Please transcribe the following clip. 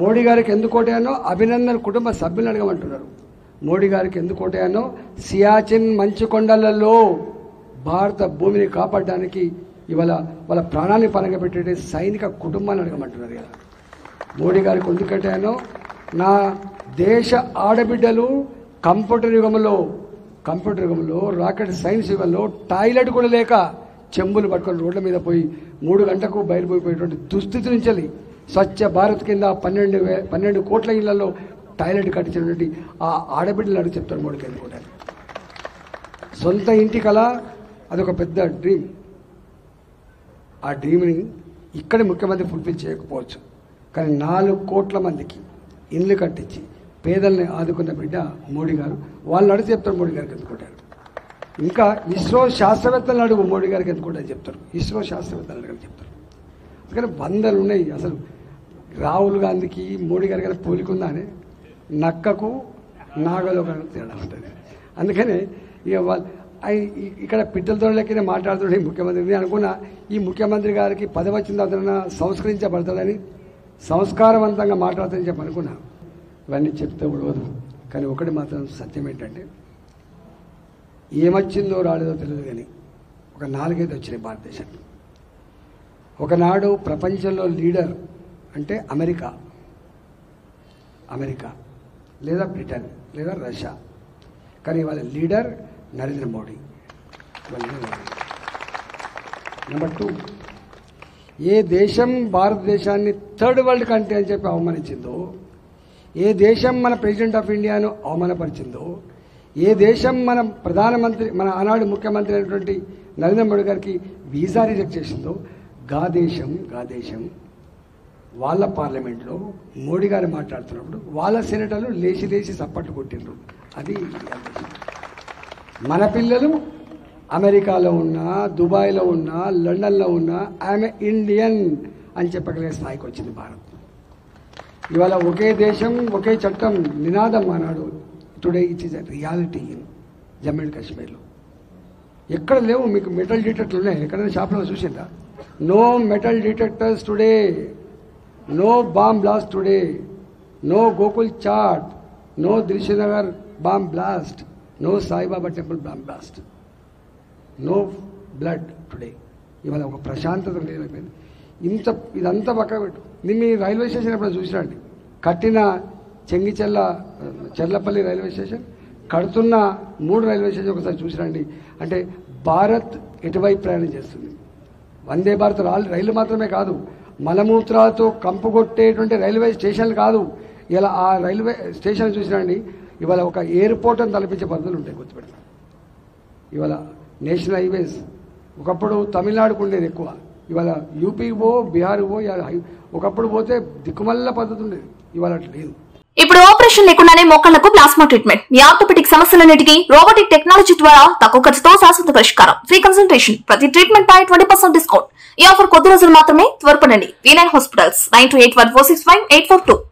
మోడీ గారికి ఎందుకు ఓటేయానో అభినందన్ కుటుంబ సభ్యులను అడగమంటున్నారు. మోడీ గారికి ఎందుకు ఓటేయానో సియాచిన్ మంచు కొండలలో భారత భూమిని కాపాడడానికి ఇవాళ వాళ్ళ ప్రాణాన్ని పనగబెట్టే సైనిక కుటుంబాన్ని అడగమంటున్నారు. ఇలా మోడీ గారికి ఎందుకంటేనో నా దేశ ఆడబిడ్డలు కంప్యూటర్ యుగంలో రాకెట్ సైన్స్ యుగంలో టాయిలెట్ కూడా లేక చెంబులు పట్టుకొని రోడ్ల మీద పోయి 3 గంటలకు బయలుపోయిపోయేటువంటి దుస్థితి నుంచి స్వచ్ఛ భారత్ కింద 12 కోట్ల ఇళ్లలో టాయిలెట్ కట్టించినటువంటి ఆ ఆడబిడ్డలు అడిగి చెప్తారు మోడీకి ఎందుకుంటారు. సొంత ఇంటి కళ అదొక పెద్ద డ్రీమ్. ఆ డ్రీమ్ని ఇక్కడ ముఖ్యమంత్రి ఫుల్ఫిల్ చేయకపోవచ్చు, కానీ 4 కోట్ల మందికి ఇండ్లు కట్టించి పేదల్ని ఆదుకున్న బిడ్డ మోడీ గారు. వాళ్ళు అడిగి చెప్తారు మోడీ గారికి ఎందుకుంటారు. ఇంకా ఇస్రో శాస్త్రవేత్తలను అడుగు మోడీ గారికి ఎందుకుంటారు చెప్తారు. ఇస్రో శాస్త్రవేత్తలు అడగని చెప్తారు. అందుకని 100 ఉన్నాయి. అసలు రాహుల్ గాంధీకి మోడీ గారి గారి పోలికుందా అని నక్కకు నాగలో తేడా ఉంటుంది. అందుకని ఇక వాళ్ళు ఇక్కడ పిట్టలతో లెక్కనే మాట్లాడుతుంటే ముఖ్యమంత్రి అనుకున్న ఈ ముఖ్యమంత్రి గారికి పదవి వచ్చిన తర్వాత సంస్కరించబడతాడని సంస్కారవంతంగా మాట్లాడుతుందని చెప్పి అనుకున్నా. ఇవన్నీ చెప్తే ఉడవదు. కానీ ఒకటి మాత్రం సత్యం ఏంటంటే ఏమొచ్చిందో రాలేదో తెలియదు, కానీ ఒక 4 అయితే వచ్చినాయి భారతదేశానికి. ఒకనాడు ప్రపంచంలో లీడర్ అంటే అమెరికా లేదా బ్రిటన్ లేదా రష్యా, కానీ వాళ్ళ లీడర్ నరేంద్ర మోడీ. నెంబర్ 2, ఏ దేశం భారతదేశాన్ని థర్డ్ వరల్డ్ కంట్రీ అని చెప్పి అవమానించిందో, ఏ దేశం మన ప్రెసిడెంట్ ఆఫ్ ఇండియాను అవమానపరిచిందో, ఏ దేశం మన ప్రధానమంత్రి మన ఆనాడు ముఖ్యమంత్రి అయినటువంటి నరేంద్ర మోడీ గారికి వీసా రిజెక్ట్ చేసిందో గా దేశం వాళ్ళ పార్లమెంట్లో మోడీ గారు మాట్లాడుతున్నప్పుడు వాళ్ళ సెనేటర్లు లేచి సప్పట్లు కొట్టిండ్రు. అది మన పిల్లలు అమెరికాలో ఉన్నా, దుబాయ్లో ఉన్నా, లండన్లో ఉన్నా ఆమె ఇండియన్ అని చెప్పగలిగే స్థాయికి వచ్చింది భారత్. ఇవాళ ఒకే దేశం ఒకే చట్టం నినాదం అన్నాడు. Today it is a reality in Jammu and కాశ్మీర్లో. ఎక్కడ లేవు మీకు మెటల్ డిటెక్టర్లు ఉన్నాయి. ఎక్కడైనా షాప్లో చూసిందా? No metal detectors today, no bomb blast today, no Gokul chat, no Dilsukhnagar bomb blast, no Saibaba temple bomb blast, no blood today. ఇవాళ ఒక ప్రశాంతత లేకపోయింది. ఇదంతా పక్కన పెట్టు. మీ రైల్వే స్టేషన్ ఎప్పుడు చూసిరండి. కట్టిన చెర్లపల్లి రైల్వే స్టేషన్, కడుతున్న 3 రైల్వే స్టేషన్ ఒకసారి చూసిరండి. అంటే భారత్ ఎటువైపు ప్రయాణం చేస్తుంది. వందే భారత్ రైలు మాత్రమే కాదు, మలమూత్రాలతో కంపు కొట్టేటువంటి రైల్వే స్టేషన్లు కాదు. ఇలా ఆ రైల్వే స్టేషన్ చూసిరండి. ఇవాళ ఒక ఎయిర్పోర్ట్ అని తలపించే పద్ధతులు ఉంటాయి, గుర్తుపెడతాం. ఇవాళ నేషనల్ హైవేస్ ఒకప్పుడు తమిళనాడుకు ఉండేది ఎక్కువ, ఇవాళ యూపీకి పో, బీహార్కి పో, ఒకప్పుడు పోతే దిక్కుమల్ల పద్ధతి ఉండేది, ఇవాళ అట్లా లేదు. ఇప్పుడు ఆపరేషన్ లేకుండానే మోకాళ్లకు ప్లాస్మా ట్రీట్మెంట్. మీ ఆర్థోపెడిక్ సమస్యలన్నిటికీ రోబోటిక్ టెక్నాలజీ ద్వారా తక్కువ ఖర్చుతో శాశ్వత పరిష్కారం. ఫ్రీ కన్సల్టేషన్, ప్రతి ట్రీట్మెంట్ పై 20% డిస్కౌంట్. ఈ ఆఫర్ కొద్ది రోజులు మాత్రమే. త్వరపడండి. V9 hospitals 9281465842.